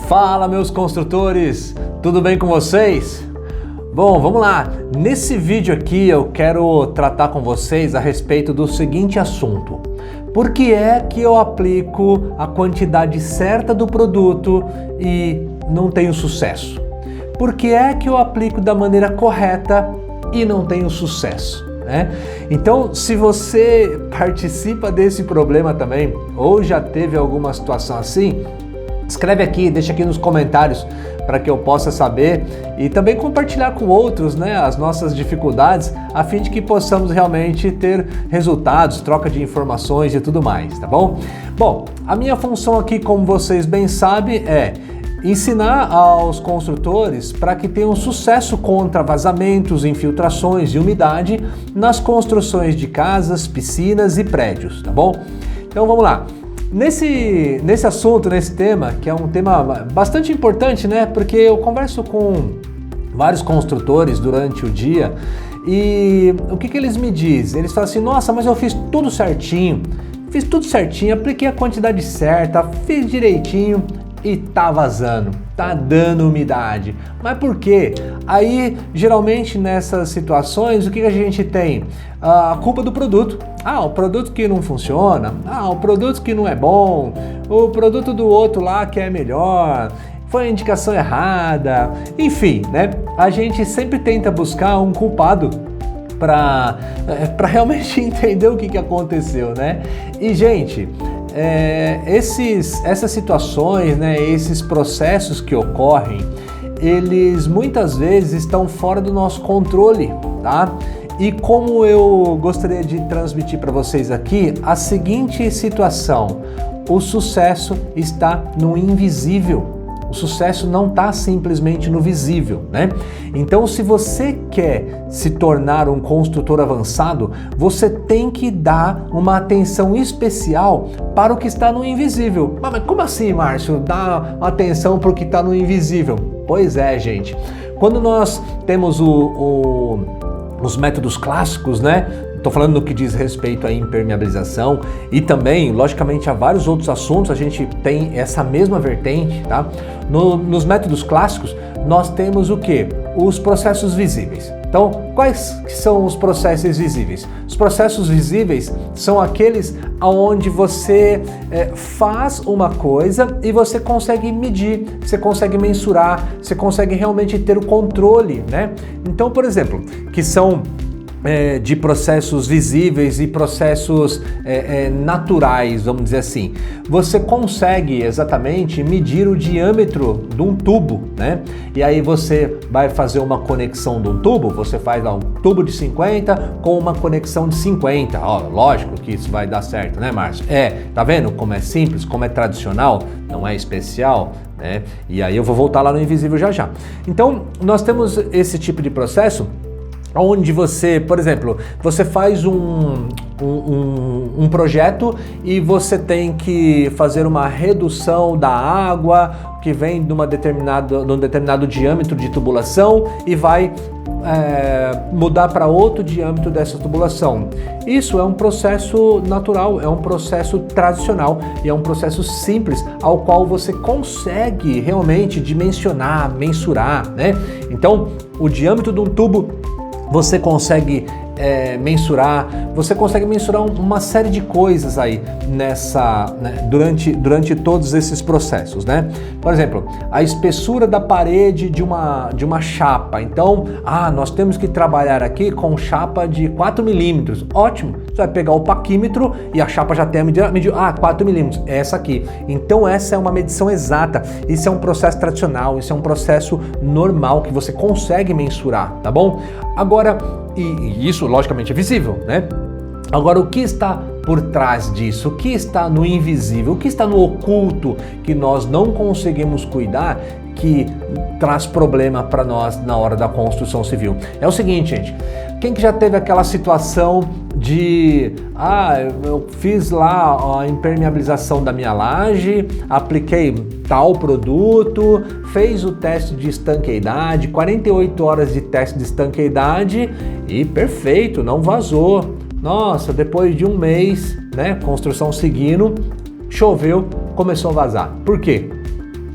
Fala, meus construtores, tudo bem com vocês? Bom, vamos lá. Nesse vídeo aqui eu quero tratar com vocês a respeito do seguinte assunto. Por que é que eu aplico a quantidade certa do produto e não tenho sucesso? Por que é que eu aplico da maneira correta e não tenho sucesso? Então, se você participa desse problema também, ou já teve alguma situação assim, escreve aqui, deixa aqui nos comentários para que eu possa saber e também compartilhar com outros, as nossas dificuldades, a fim de que possamos realmente ter resultados, troca de informações e tudo mais, tá bom? Bom, a minha função aqui, como vocês bem sabem, é ensinar aos construtores para que tenham sucesso contra vazamentos, infiltrações e umidade nas construções de casas, piscinas e prédios, tá bom? Então vamos lá. Nesse assunto, nesse tema, que é um tema bastante importante, porque eu converso com vários construtores durante o dia e o que eles me dizem? Eles falam assim, nossa, mas eu fiz tudo certinho, apliquei a quantidade certa, fiz direitinho, e tá vazando, tá dando umidade. Mas por quê? Aí, geralmente nessas situações, o que a gente tem? A culpa do produto. O produto que não funciona, o produto que não é bom, o produto do outro lá que é melhor, foi a indicação errada, enfim, A gente sempre tenta buscar um culpado para realmente entender o que aconteceu, E, gente, essas situações, esses processos que ocorrem, eles muitas vezes estão fora do nosso controle, tá? E como eu gostaria de transmitir para vocês aqui, a seguinte situação: o sucesso está no invisível. O sucesso não está simplesmente no visível, Então, se você quer se tornar um construtor avançado, você tem que dar uma atenção especial para o que está no invisível. Mas como assim, Márcio? Dar atenção para o que está no invisível? Pois é, gente. Quando nós temos os métodos clássicos, Estou falando no que diz respeito à impermeabilização e também, logicamente, a vários outros assuntos a gente tem essa mesma vertente, tá? Nos métodos clássicos, nós temos o quê? Os processos visíveis. Então, quais são os processos visíveis? Os processos visíveis são aqueles onde você faz uma coisa e você consegue medir, você consegue mensurar, você consegue realmente ter o controle, Então, por exemplo, que são de processos visíveis e processos naturais, vamos dizer assim. Você consegue exatamente medir o diâmetro de um tubo, E aí você vai fazer uma conexão de um tubo, você faz lá um tubo de 50 com uma conexão de 50. Lógico que isso vai dar certo, Márcio? Tá vendo como é simples, como é tradicional, não é especial, E aí eu vou voltar lá no invisível já. Então, nós temos esse tipo de processo onde você, por exemplo, você faz um projeto e você tem que fazer uma redução da água que vem de um determinado diâmetro de tubulação e vai mudar para outro diâmetro dessa tubulação. Isso é um processo natural, é um processo tradicional e é um processo simples ao qual você consegue realmente dimensionar, mensurar, Então, o diâmetro de um tubo você consegue mensurar uma série de coisas aí durante todos esses processos, Por exemplo, a espessura da parede de uma chapa. Então, nós temos que trabalhar aqui com chapa de 4 milímetros. Ótimo! Você vai pegar o paquímetro e a chapa já tem a medida, 4 milímetros, essa aqui. Então, essa é uma medição exata. Isso é um processo tradicional, isso é um processo normal que você consegue mensurar, tá bom? Agora, e isso logicamente é visível, Agora, o que está por trás disso? O que está no invisível? O que está no oculto que nós não conseguimos cuidar, que traz problema para nós na hora da construção civil? É o seguinte, gente. Quem que já teve aquela situação de eu fiz lá a impermeabilização da minha laje, apliquei tal produto, fez o teste de estanqueidade, 48 horas de teste de estanqueidade e perfeito, não vazou. Nossa, depois de um mês, construção seguindo, choveu, começou a vazar. Por quê?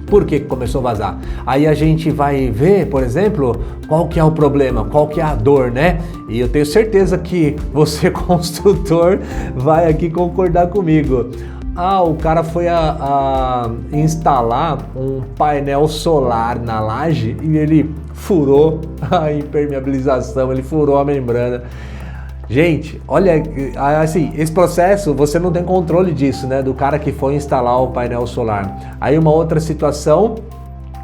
Por que começou a vazar? Aí a gente vai ver, por exemplo, qual que é o problema, qual que é a dor, né? E eu tenho certeza que você, construtor, vai aqui concordar comigo. O cara foi a instalar um painel solar na laje e ele furou a impermeabilização, ele furou a membrana. Gente, olha, assim, esse processo você não tem controle disso, né? Do cara que foi instalar o painel solar. Aí uma outra situação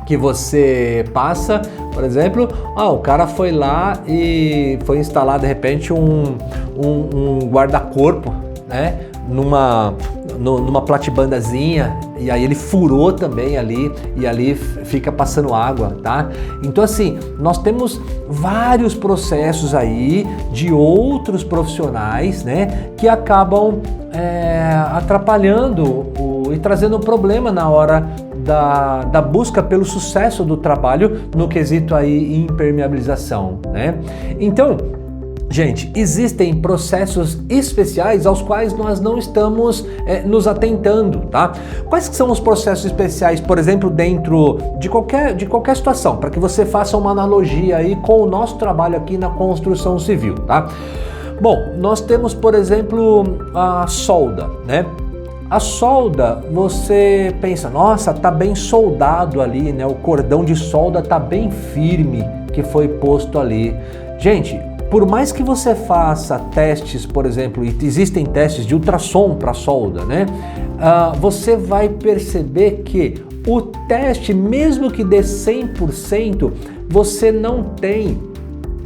que você passa, por exemplo, o cara foi lá e foi instalar de repente um guarda-corpo, né? Numa platibandazinha, e aí ele furou também ali, e ali fica passando água, tá? Então assim, nós temos vários processos aí de outros profissionais, né, que acabam atrapalhando e trazendo um problema na hora da busca pelo sucesso do trabalho no quesito aí impermeabilização, né? Então, gente, existem processos especiais aos quais nós não estamos nos atentando, tá? Quais que são os processos especiais, por exemplo, dentro de qualquer situação, para que você faça uma analogia aí com o nosso trabalho aqui na construção civil, tá? Bom, nós temos, por exemplo, a solda, né? A solda, você pensa, nossa, tá bem soldado ali, né? O cordão de solda tá bem firme que foi posto ali. Gente, por mais que você faça testes, por exemplo, e existem testes de ultrassom para solda, né? Você vai perceber que o teste, mesmo que dê 100%, você não tem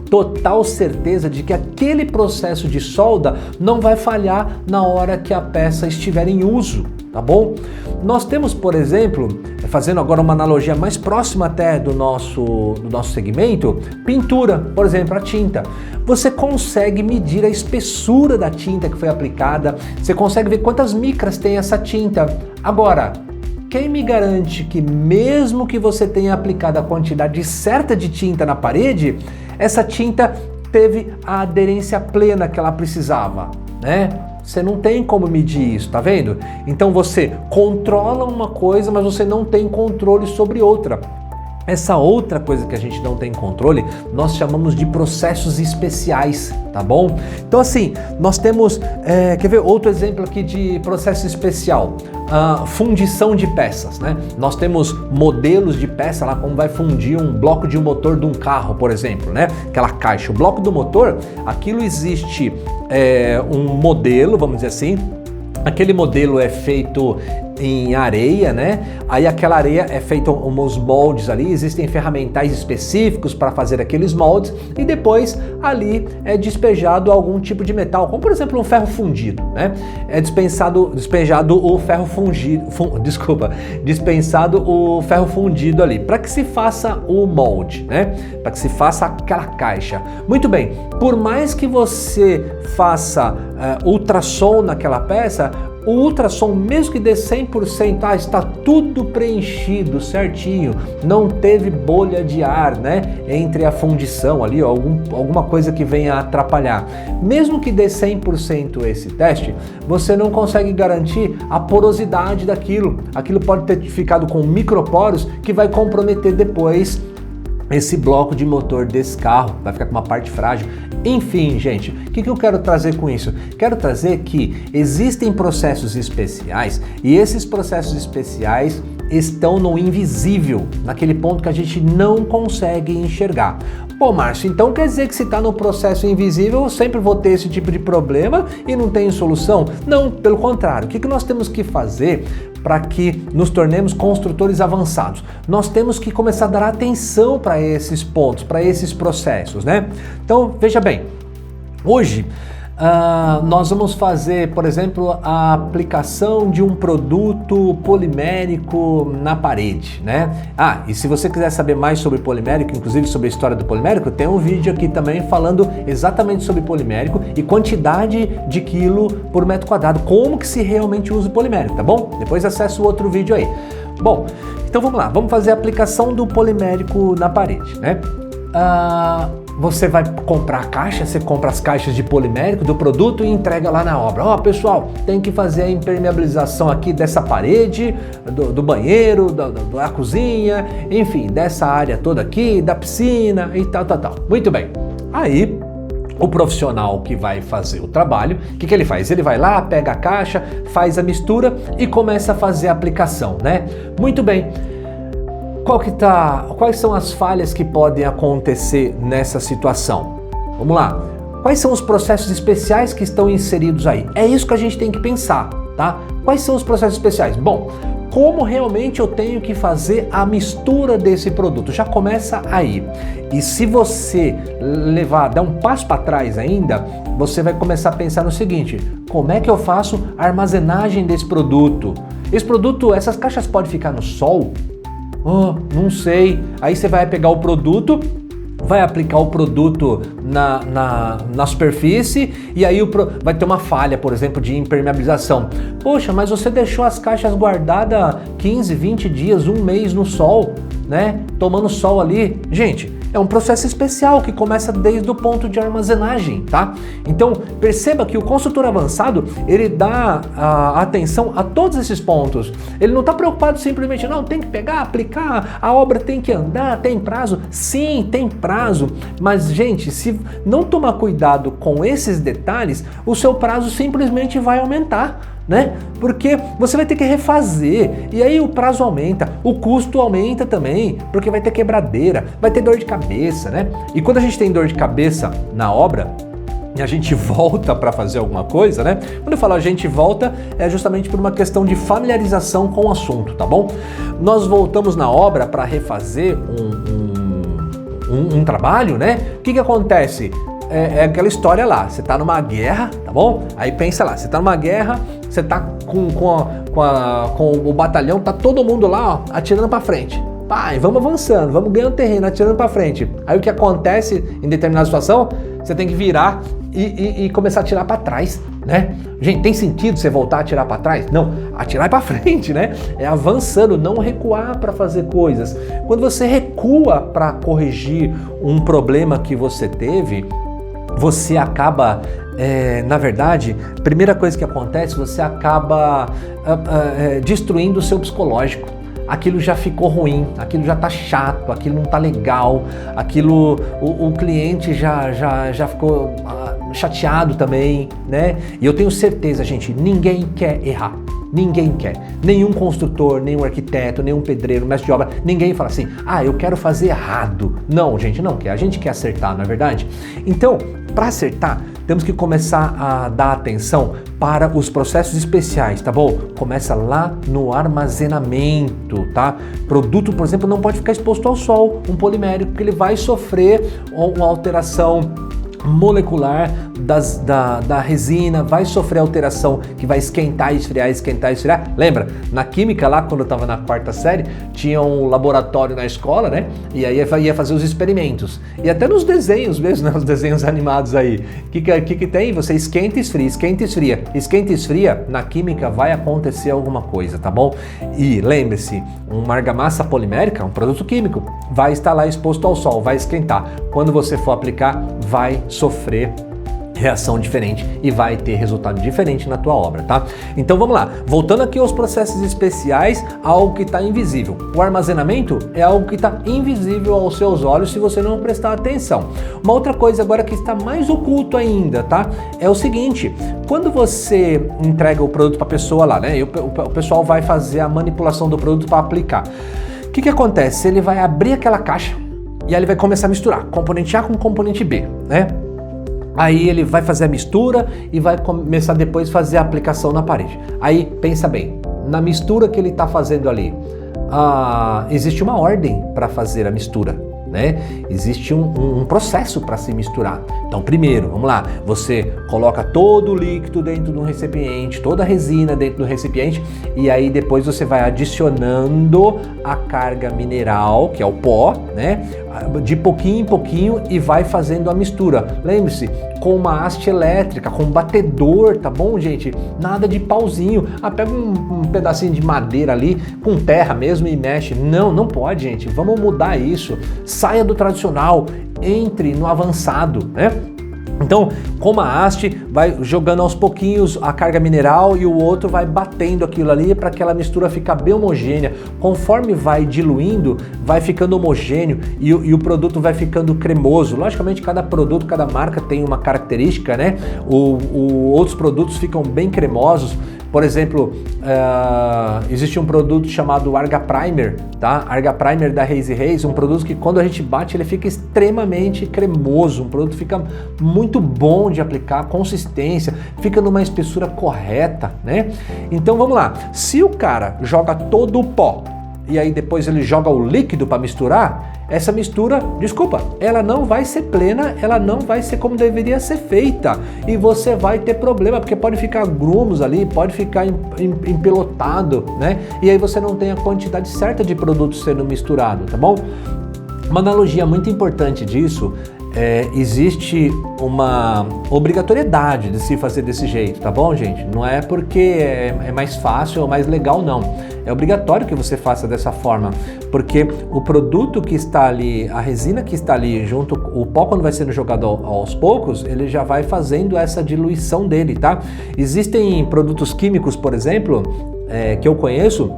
total certeza de que aquele processo de solda não vai falhar na hora que a peça estiver em uso, tá bom? Nós temos, por exemplo, fazendo agora uma analogia mais próxima até do nosso segmento, pintura, por exemplo, a tinta. Você consegue medir a espessura da tinta que foi aplicada, você consegue ver quantas micras tem essa tinta. Agora, quem me garante que mesmo que você tenha aplicado a quantidade certa de tinta na parede, essa tinta teve a aderência plena que ela precisava, né? Você não tem como medir isso, tá vendo? Então você controla uma coisa, mas você não tem controle sobre outra. Essa outra coisa que a gente não tem controle, nós chamamos de processos especiais, tá bom? Então assim, nós temos, quer ver outro exemplo aqui de processo especial? Fundição de peças, né? Nós temos modelos de peça lá, como vai fundir um bloco de um motor de um carro, por exemplo, né? Aquela caixa, o bloco do motor, aquilo existe um modelo, vamos dizer assim. Aquele modelo é feito em areia, né? Aí aquela areia é feita uns moldes ali, existem ferramentais específicos para fazer aqueles moldes e depois ali é despejado algum tipo de metal, como por exemplo um ferro fundido, né? É dispensado o ferro fundido, dispensado o ferro fundido ali, para que se faça o molde, né? Para que se faça aquela caixa. Muito bem, por mais que você faça ultrassom naquela peça, o ultrassom, mesmo que dê 100%, está tudo preenchido certinho, não teve bolha de ar, né, entre a fundição ali, alguma coisa que venha a atrapalhar. Mesmo que dê 100% esse teste, você não consegue garantir a porosidade daquilo. Aquilo pode ter ficado com microporos que vai comprometer depois esse bloco de motor desse carro, vai ficar com uma parte frágil. Enfim, gente, o que eu quero trazer com isso? Quero trazer que existem processos especiais e esses processos especiais estão no invisível, naquele ponto que a gente não consegue enxergar. Pô, Márcio, então quer dizer que se está no processo invisível eu sempre vou ter esse tipo de problema e não tem solução? Não, pelo contrário. O que nós temos que fazer para que nos tornemos construtores avançados? Nós temos que começar a dar atenção para esses pontos, para esses processos, né? Então, veja bem, hoje nós vamos fazer, por exemplo, a aplicação de um produto polimérico na parede, né? E se você quiser saber mais sobre polimérico, inclusive sobre a história do polimérico, tem um vídeo aqui também falando exatamente sobre polimérico e quantidade de quilo por metro quadrado, como que se realmente usa o polimérico, tá bom? Depois acessa o outro vídeo aí. Bom, então vamos lá, vamos fazer a aplicação do polimérico na parede, né? você vai comprar a caixa, você compra as caixas de polimérico do produto e entrega lá na obra. Ó, pessoal, tem que fazer a impermeabilização aqui dessa parede, do banheiro, da cozinha, enfim, dessa área toda aqui, da piscina e tal. Muito bem. Aí, o profissional que vai fazer o trabalho, o que ele faz? Ele vai lá, pega a caixa, faz a mistura e começa a fazer a aplicação, né? Muito bem. Quais são as falhas que podem acontecer nessa situação? Vamos lá. Quais são os processos especiais que estão inseridos aí? É isso que a gente tem que pensar, tá? Quais são os processos especiais? Bom, como realmente eu tenho que fazer a mistura desse produto? Já começa aí. E se você dar um passo para trás ainda, você vai começar a pensar no seguinte: como é que eu faço a armazenagem desse produto? Essas caixas podem ficar no sol? Oh, não sei. Aí você vai pegar o produto, vai aplicar o produto na superfície e aí vai ter uma falha, por exemplo, de impermeabilização. Poxa, mas você deixou as caixas guardadas 15, 20 dias, um mês no sol, né? Tomando sol ali. Gente, é um processo especial que começa desde o ponto de armazenagem, tá? Então, perceba que o consultor avançado, ele dá atenção a todos esses pontos. Ele não está preocupado simplesmente, não, tem que pegar, aplicar, a obra tem que andar, tem prazo. Sim, tem prazo, mas, gente, se não tomar cuidado com esses detalhes, o seu prazo simplesmente vai aumentar, né? Porque você vai ter que refazer e aí o prazo aumenta, o custo aumenta também, porque vai ter quebradeira, vai ter dor de cabeça, né? E quando a gente tem dor de cabeça na obra e a gente volta para fazer alguma coisa, né? Quando eu falo a gente volta, é justamente por uma questão de familiarização com o assunto, tá bom? Nós voltamos na obra para refazer um trabalho, né? O que acontece? É aquela história lá, você tá numa guerra, tá bom? Aí pensa lá, você tá numa guerra, você tá com o batalhão, tá todo mundo lá, ó, atirando pra frente. Pai, vamos avançando, vamos ganhando terreno, atirando pra frente. Aí o que acontece em determinada situação, você tem que virar e começar a atirar pra trás, né? Gente, tem sentido você voltar a atirar pra trás? Não, atirar pra frente, né? É avançando, não recuar para fazer coisas. Quando você recua para corrigir um problema que você teve, você acaba, na verdade, primeira coisa que acontece, você acaba destruindo o seu psicológico. Aquilo já ficou ruim, aquilo já tá chato, aquilo não tá legal, aquilo, o cliente já ficou chateado também, né? E eu tenho certeza, gente, ninguém quer errar. Ninguém quer. Nenhum construtor, nenhum arquiteto, nenhum pedreiro, mestre de obra, ninguém fala assim, eu quero fazer errado. Não, gente, não quer. A gente quer acertar, não é verdade? Então, para acertar, temos que começar a dar atenção para os processos especiais, tá bom? Começa lá no armazenamento, tá? Produto, por exemplo, não pode ficar exposto ao sol, um polimérico, porque ele vai sofrer uma alteração molecular da resina, vai sofrer alteração que vai esquentar e esfriar. Lembra? Na química lá, quando eu estava na 4ª série, tinha um laboratório na escola, né? E aí ia fazer os experimentos. E até nos desenhos mesmo, né? Os desenhos animados aí. O que tem? Você esquenta e esfria, esquenta e esfria. Esquenta e esfria, na química vai acontecer alguma coisa, tá bom? E lembre-se, uma argamassa polimérica, um produto químico, vai estar lá exposto ao sol, vai esquentar. Quando você for aplicar, vai sofrer reação diferente e vai ter resultado diferente na tua obra, tá? Então vamos lá, voltando aqui aos processos especiais, algo que está invisível. O armazenamento é algo que está invisível aos seus olhos se você não prestar atenção. Uma outra coisa agora que está mais oculto ainda, tá? É o seguinte, quando você entrega o produto para a pessoa lá, né? E o pessoal vai fazer a manipulação do produto para aplicar. O que acontece? Ele vai abrir aquela caixa e aí ele vai começar a misturar componente A com componente B, né? Aí ele vai fazer a mistura e vai começar depois a fazer a aplicação na parede. Aí, pensa bem, na mistura que ele está fazendo ali, existe uma ordem para fazer a mistura, né? Existe um processo para se misturar. Então, primeiro, vamos lá, você coloca todo o líquido dentro de um recipiente, toda a resina dentro do recipiente, e aí depois você vai adicionando a carga mineral, que é o pó, né? De pouquinho em pouquinho e vai fazendo a mistura. Lembre-se, com uma haste elétrica, com um batedor, tá bom, gente? Nada de pauzinho. Pega um pedacinho de madeira ali, com terra mesmo e mexe. Não pode, gente. Vamos mudar isso. saia do tradicional, entre no avançado, né? Então, como a haste vai jogando aos pouquinhos a carga mineral e o outro vai batendo aquilo ali para aquela mistura ficar bem homogênea. Conforme vai diluindo, vai ficando homogêneo e o produto vai ficando cremoso. Logicamente, cada produto, cada marca tem uma característica, né? Outros produtos ficam bem cremosos. Por exemplo, existe um produto chamado Arga Primer, tá? Arga Primer da Hazy Haze, um produto que quando a gente bate ele fica extremamente cremoso, um produto fica muito bom de aplicar, consistência, fica numa espessura correta, né? Então vamos lá, se o cara joga todo o pó e aí depois ele joga o líquido para misturar, essa mistura, desculpa, ela não vai ser plena, ela não vai ser como deveria ser feita e você vai ter problema, porque pode ficar grumos ali, pode ficar empelotado, né? E aí você não tem a quantidade certa de produto sendo misturado, tá bom? Uma analogia muito importante disso existe uma obrigatoriedade de se fazer desse jeito, tá bom, gente? Não é porque é mais fácil ou mais legal, não. É obrigatório que você faça dessa forma, porque o produto que está ali, a resina que está ali, junto o pó quando vai sendo jogado aos poucos, ele já vai fazendo essa diluição dele, tá? Existem produtos químicos, por exemplo, que eu conheço,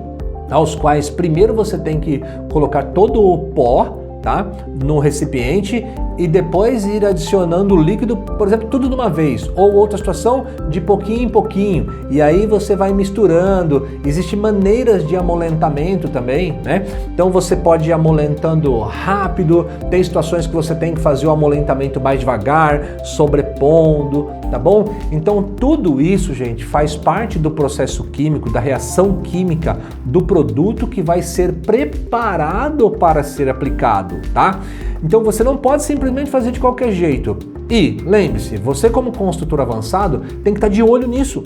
aos quais primeiro você tem que colocar todo o pó, tá, no recipiente e depois ir adicionando o líquido, por exemplo, tudo de uma vez, ou outra situação de pouquinho em pouquinho, e aí você vai misturando. Existem maneiras de amolentamento também, né? Então você pode ir amolentando rápido, tem situações que você tem que fazer o amolentamento mais devagar, sobrepondo, tá bom? Então tudo isso, gente, faz parte do processo químico, da reação química do produto que vai ser preparado para ser aplicado, tá? Então você não pode simplesmente fazer de qualquer jeito. E lembre-se, você como construtor avançado tem que estar de olho nisso,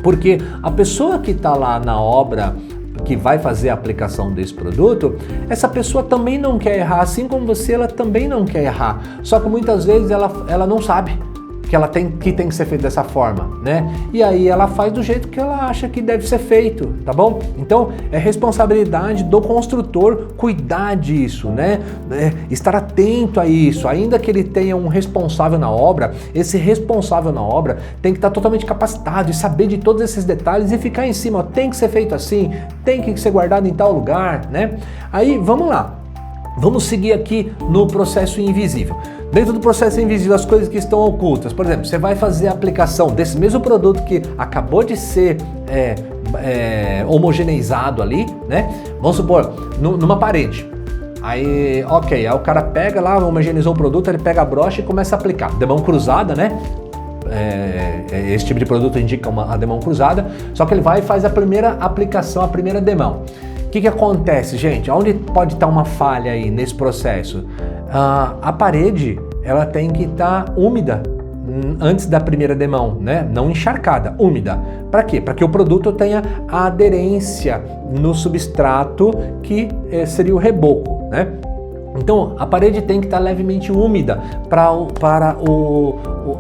porque a pessoa que está lá na obra que vai fazer a aplicação desse produto, essa pessoa também não quer errar, assim como você, ela também não quer errar. Só que muitas vezes ela não sabe que tem que ser feito dessa forma, né? E aí ela faz do jeito que ela acha que deve ser feito, tá bom? Então é responsabilidade do construtor cuidar disso, né? Estar atento a isso, ainda que ele tenha um responsável na obra, esse responsável na obra tem que estar totalmente capacitado e saber de todos esses detalhes e ficar em cima, ó, tem que ser feito assim, tem que ser guardado em tal lugar, né? Aí vamos lá, vamos seguir aqui no processo invisível. Dentro do processo invisível, as coisas que estão ocultas. Por exemplo, você vai fazer a aplicação desse mesmo produto que acabou de ser homogeneizado ali, né? Vamos supor, numa parede. Aí, ok, aí o cara pega lá, homogeneizou o produto, ele pega a brocha e começa a aplicar. Demão cruzada, né? Esse tipo de produto indica a demão cruzada, só que ele vai e faz a primeira aplicação, a primeira demão. O que acontece, gente? Onde pode estar uma falha aí nesse processo? A parede, ela tem que estar úmida antes da primeira demão, né? Não encharcada, úmida. Para quê? Para que o produto tenha a aderência no substrato que seria o reboco, né? Então, a parede tem que estar levemente úmida para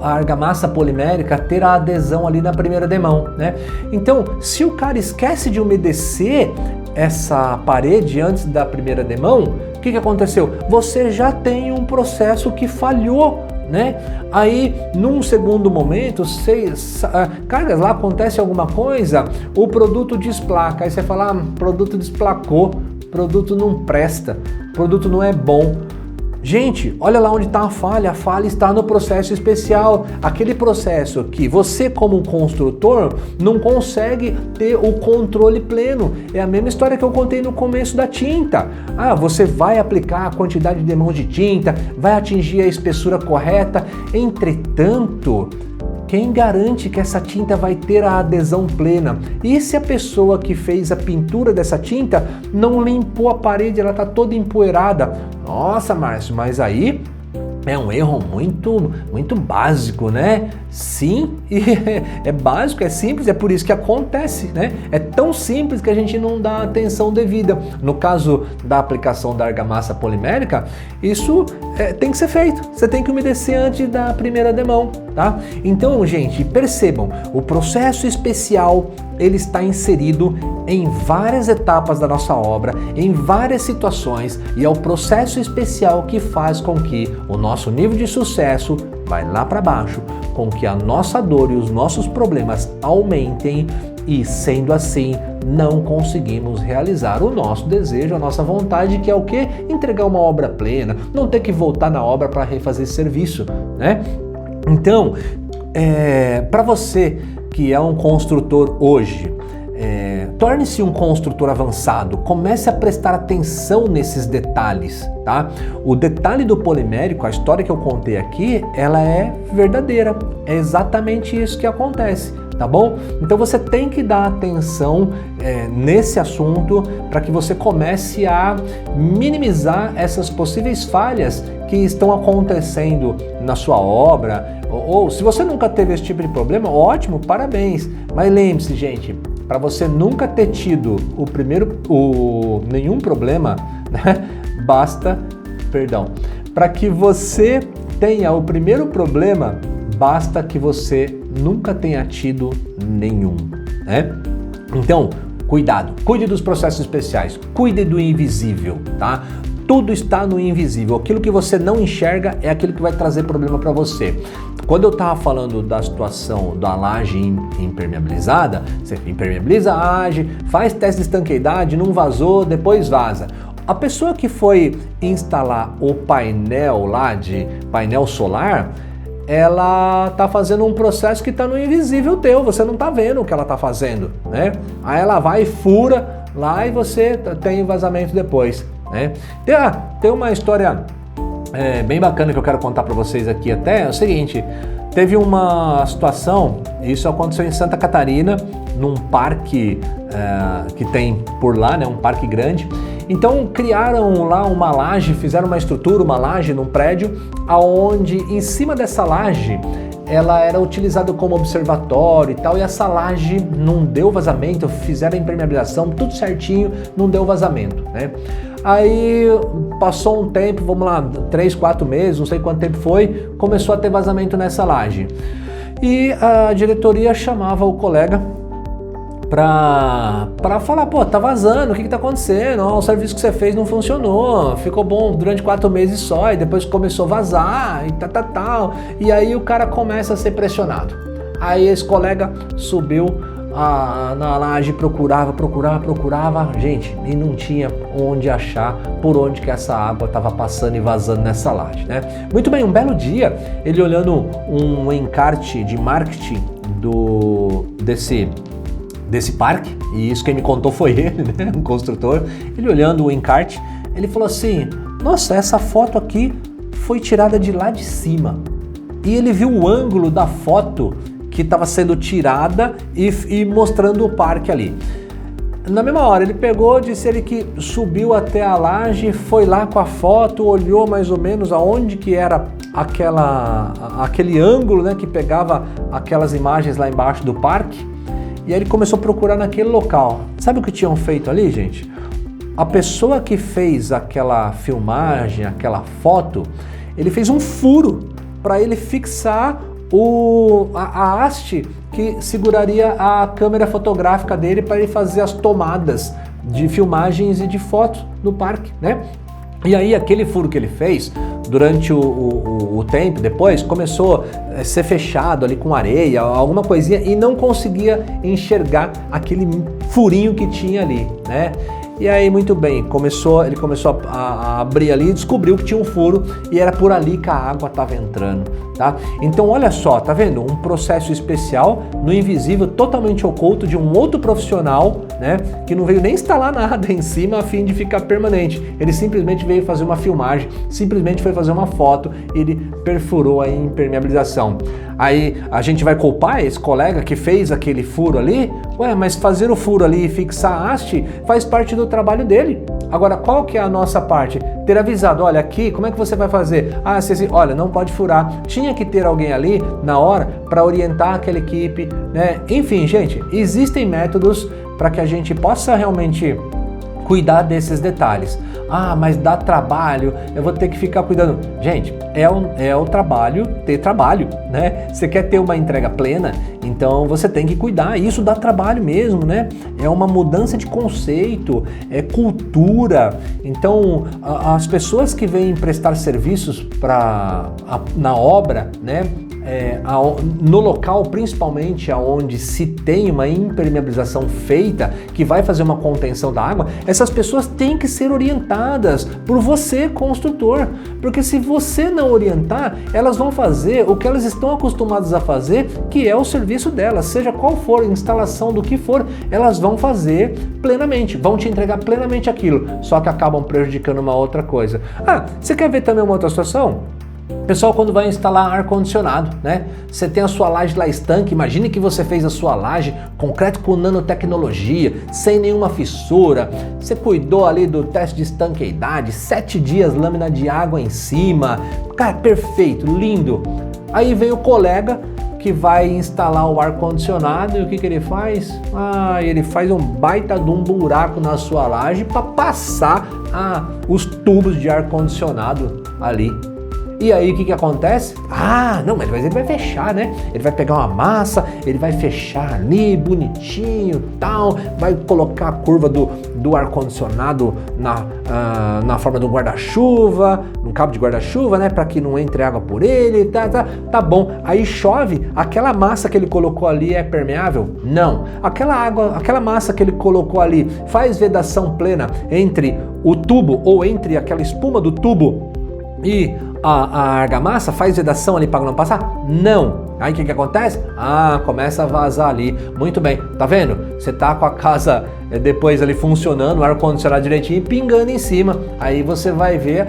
a argamassa polimérica ter a adesão ali na primeira demão, né? Então, se o cara esquece de umedecer essa parede antes da primeira demão, o que aconteceu? Você já tem um processo que falhou, né? Aí, num segundo momento, cargas lá, acontece alguma coisa, o produto desplaca, aí você fala, produto desplacou, produto não presta, produto não é bom. Gente, olha lá onde está a falha está no processo especial, aquele processo que você como construtor não consegue ter o controle pleno. É a mesma história que eu contei no começo da tinta. Você vai aplicar a quantidade de demãos de tinta, vai atingir a espessura correta, entretanto, quem garante que essa tinta vai ter a adesão plena? E se a pessoa que fez a pintura dessa tinta não limpou a parede, ela está toda empoeirada? Nossa, Márcio, mas aí é um erro muito básico, né? Sim, e é básico, é simples, é por isso que acontece, né? É tão simples que a gente não dá atenção devida. No caso da aplicação da argamassa polimérica, isso tem que ser feito. Você tem que umedecer antes da primeira demão, tá? Então, gente, percebam, o processo especial ele está inserido em várias etapas da nossa obra, em várias situações, e é o processo especial que faz com que o nosso nível de sucesso vai lá para baixo, com que a nossa dor e os nossos problemas aumentem e, sendo assim, não conseguimos realizar o nosso desejo, a nossa vontade, que é o quê? Entregar uma obra plena, não ter que voltar na obra para refazer serviço, né? Então, para você que é um construtor hoje, torne-se um construtor avançado, comece a prestar atenção nesses detalhes, tá? O detalhe do polimérico, a história que eu contei aqui, ela é verdadeira, é exatamente isso que acontece, tá bom? Então você tem que dar atenção nesse assunto para que você comece a minimizar essas possíveis falhas que estão acontecendo na sua obra, ou se você nunca teve esse tipo de problema, ótimo, parabéns, mas lembre-se, gente, para você nunca ter tido nenhum problema, né? Para que você tenha o primeiro problema, basta que você nunca tenha tido nenhum, né? Então, cuidado, cuide dos processos especiais, cuide do invisível, tá? Tudo está no invisível. Aquilo que você não enxerga é aquilo que vai trazer problema para você. Quando eu estava falando da situação da laje impermeabilizada, você impermeabiliza a laje, faz teste de estanqueidade, não vazou, depois vaza. A pessoa que foi instalar o painel lá de painel solar, ela está fazendo um processo que está no invisível teu, você não está vendo o que ela está fazendo, né? Aí ela vai e fura lá e você tem vazamento depois, né? Tem uma história bem bacana que eu quero contar para vocês aqui até, é o seguinte, teve uma situação, isso aconteceu em Santa Catarina, num parque que tem por lá, né, um parque grande. Então criaram lá uma laje, fizeram uma estrutura, uma laje num prédio, aonde em cima dessa laje ela era utilizada como observatório e tal, e essa laje não deu vazamento, fizeram a impermeabilização, tudo certinho, não deu vazamento, né? Aí passou um tempo, vamos lá, 3, 4 meses, não sei quanto tempo foi, começou a ter vazamento nessa laje. E a diretoria chamava o colega pra falar, pô, tá vazando, o que tá acontecendo? O serviço que você fez não funcionou, ficou bom durante 4 meses só, e depois começou a vazar, e tal. E aí o cara começa a ser pressionado. Aí esse colega subiu na laje, procurava, gente, e não tinha onde achar por onde que essa água estava passando e vazando nessa laje, né? Muito bem, um belo dia, ele olhando um encarte de marketing desse parque, e isso quem me contou foi ele, né, um construtor, ele olhando o encarte, ele falou assim, nossa, essa foto aqui foi tirada de lá de cima, e ele viu o ângulo da foto que estava sendo tirada e mostrando o parque ali. Na mesma hora, ele pegou, disse ele que subiu até a laje, foi lá com a foto, olhou mais ou menos aonde que era aquele ângulo, né, que pegava aquelas imagens lá embaixo do parque, e aí ele começou a procurar naquele local. Sabe o que tinham feito ali, gente? A pessoa que fez aquela filmagem, aquela foto, ele fez um furo para ele fixar a haste que seguraria a câmera fotográfica dele para ele fazer as tomadas de filmagens e de fotos no parque, né? E aí aquele furo que ele fez durante o tempo depois começou a ser fechado ali com areia, alguma coisinha, e não conseguia enxergar aquele furinho que tinha ali, né? E aí, muito bem, ele começou a abrir ali e descobriu que tinha um furo e era por ali que a água estava entrando, tá? Então, olha só, tá vendo? Um processo especial no invisível, totalmente oculto, de um outro profissional né, que não veio nem instalar nada em cima a fim de ficar permanente. Ele simplesmente veio fazer uma filmagem, simplesmente foi fazer uma foto, ele perfurou a impermeabilização. Aí a gente vai culpar esse colega que fez aquele furo ali? Ué, mas fazer o furo ali e fixar a haste faz parte do trabalho dele. Agora, qual que é a nossa parte? Ter avisado, olha, aqui, como é que você vai fazer? Ah, olha, não pode furar. Tinha que ter alguém ali, na hora, para orientar aquela equipe, né? Enfim, gente, existem métodos para que a gente possa realmente cuidar desses detalhes. Ah, mas dá trabalho, eu vou ter que ficar cuidando. Gente, é o trabalho ter trabalho, né? Você quer ter uma entrega plena, então você tem que cuidar. Isso dá trabalho mesmo, né? É uma mudança de conceito, é cultura. Então, as pessoas que vêm prestar serviços na obra, né? No local, principalmente aonde se tem uma impermeabilização feita, que vai fazer uma contenção da água, essas pessoas têm que ser orientadas por você, construtor, porque se você não orientar, elas vão fazer o que elas estão acostumadas a fazer, que é o serviço delas, seja qual for a instalação do que for, elas vão fazer plenamente, vão te entregar plenamente aquilo, só que acabam prejudicando uma outra coisa. Ah, você quer ver também uma outra situação? Pessoal, quando vai instalar ar-condicionado, né? Você tem a sua laje lá estanque, imagine que você fez a sua laje concreto com nanotecnologia, sem nenhuma fissura, você cuidou ali do teste de estanqueidade, 7 dias lâmina de água em cima, cara, perfeito, lindo. Aí vem o colega que vai instalar o ar-condicionado e o que ele faz? Ele faz um baita de um buraco na sua laje para passar os tubos de ar-condicionado ali. E aí o que acontece? Não, mas ele vai fechar, né? Ele vai pegar uma massa, ele vai fechar ali, bonitinho, tal, vai colocar a curva do ar-condicionado na forma do guarda-chuva, um cabo de guarda-chuva, né? Para que não entre água por ele, tá bom. Aí chove, aquela massa que ele colocou ali é permeável? Não. Aquela massa que ele colocou ali faz vedação plena entre o tubo ou entre aquela espuma do tubo e a argamassa, faz vedação ali para não passar? Não. Aí o que acontece? Começa a vazar ali. Muito bem, tá vendo? Você tá com a casa depois ali funcionando, o ar-condicionado direitinho e pingando em cima. Aí você vai ver,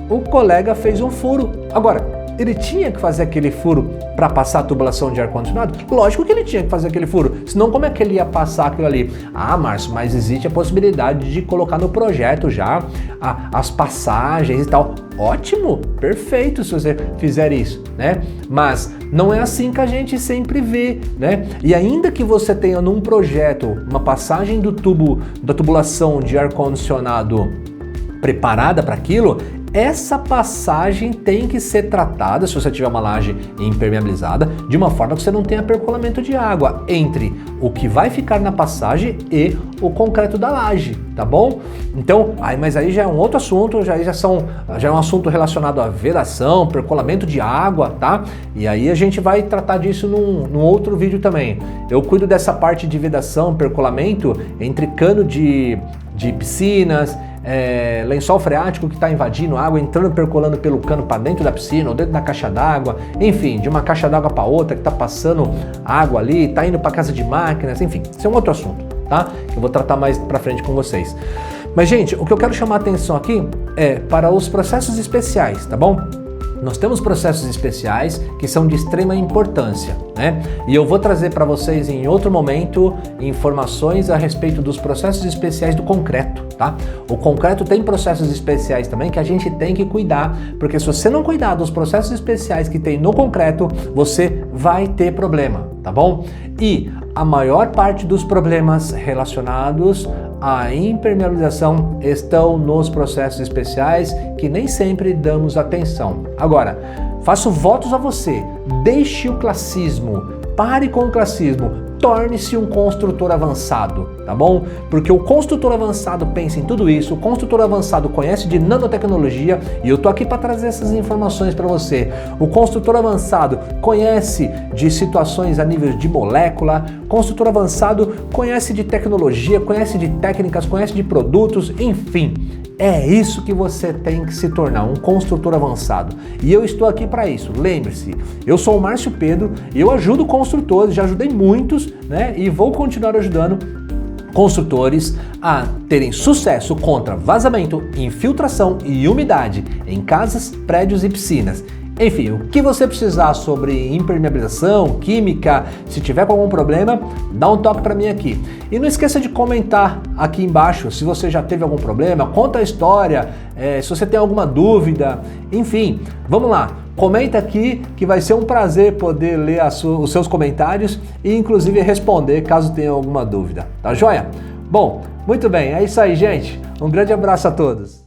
o colega fez um furo. Agora, ele tinha que fazer aquele furo para passar a tubulação de ar-condicionado? Lógico que ele tinha que fazer aquele furo, senão como é que ele ia passar aquilo ali? Márcio, mas existe a possibilidade de colocar no projeto já as passagens e tal. Ótimo, perfeito se você fizer isso, né? Mas não é assim que a gente sempre vê, né? E ainda que você tenha num projeto uma passagem do tubo, da tubulação de ar-condicionado preparada para aquilo, essa passagem tem que ser tratada, se você tiver uma laje impermeabilizada, de uma forma que você não tenha percolamento de água entre o que vai ficar na passagem e o concreto da laje, tá bom? Então, mas aí já é um outro assunto, já é um assunto relacionado à vedação, percolamento de água, tá? E aí a gente vai tratar disso num outro vídeo também. Eu cuido dessa parte de vedação, percolamento entre cano de piscinas, lençol freático que está invadindo água, entrando, percolando pelo cano para dentro da piscina ou dentro da caixa d'água, enfim, de uma caixa d'água para outra que está passando água ali, está indo para casa de máquinas, enfim, isso é um outro assunto, tá? Que eu vou tratar mais para frente com vocês. Mas, gente, o que eu quero chamar a atenção aqui é para os processos especiais, tá bom? Nós temos processos especiais que são de extrema importância, né? E eu vou trazer para vocês em outro momento informações a respeito dos processos especiais do concreto, tá? O concreto tem processos especiais também que a gente tem que cuidar, porque se você não cuidar dos processos especiais que tem no concreto, você vai ter problema, tá bom? E a maior parte dos problemas relacionados à impermeabilização estão nos processos especiais que nem sempre damos atenção. Agora, faço votos a você, deixe o classismo, pare com o classismo, torne-se um construtor avançado, tá bom? Porque o construtor avançado pensa em tudo isso, o construtor avançado conhece de nanotecnologia e eu tô aqui para trazer essas informações para você. O construtor avançado conhece de situações a nível de molécula, o construtor avançado conhece de tecnologia, conhece de técnicas, conhece de produtos, enfim. É isso que você tem que se tornar, um construtor avançado. E eu estou aqui para isso. Lembre-se, eu sou o Márcio Pedro e eu ajudo construtores, já ajudei muitos, né? E vou continuar ajudando construtores a terem sucesso contra vazamento, infiltração e umidade em casas, prédios e piscinas. Enfim, o que você precisar sobre impermeabilização, química, se tiver com algum problema, dá um toque para mim aqui. E não esqueça de comentar aqui embaixo se você já teve algum problema, conta a história, se você tem alguma dúvida, enfim, vamos lá. Comenta aqui que vai ser um prazer poder ler os seus comentários e inclusive responder caso tenha alguma dúvida, tá joia? Bom, muito bem, é isso aí, gente. Um grande abraço a todos.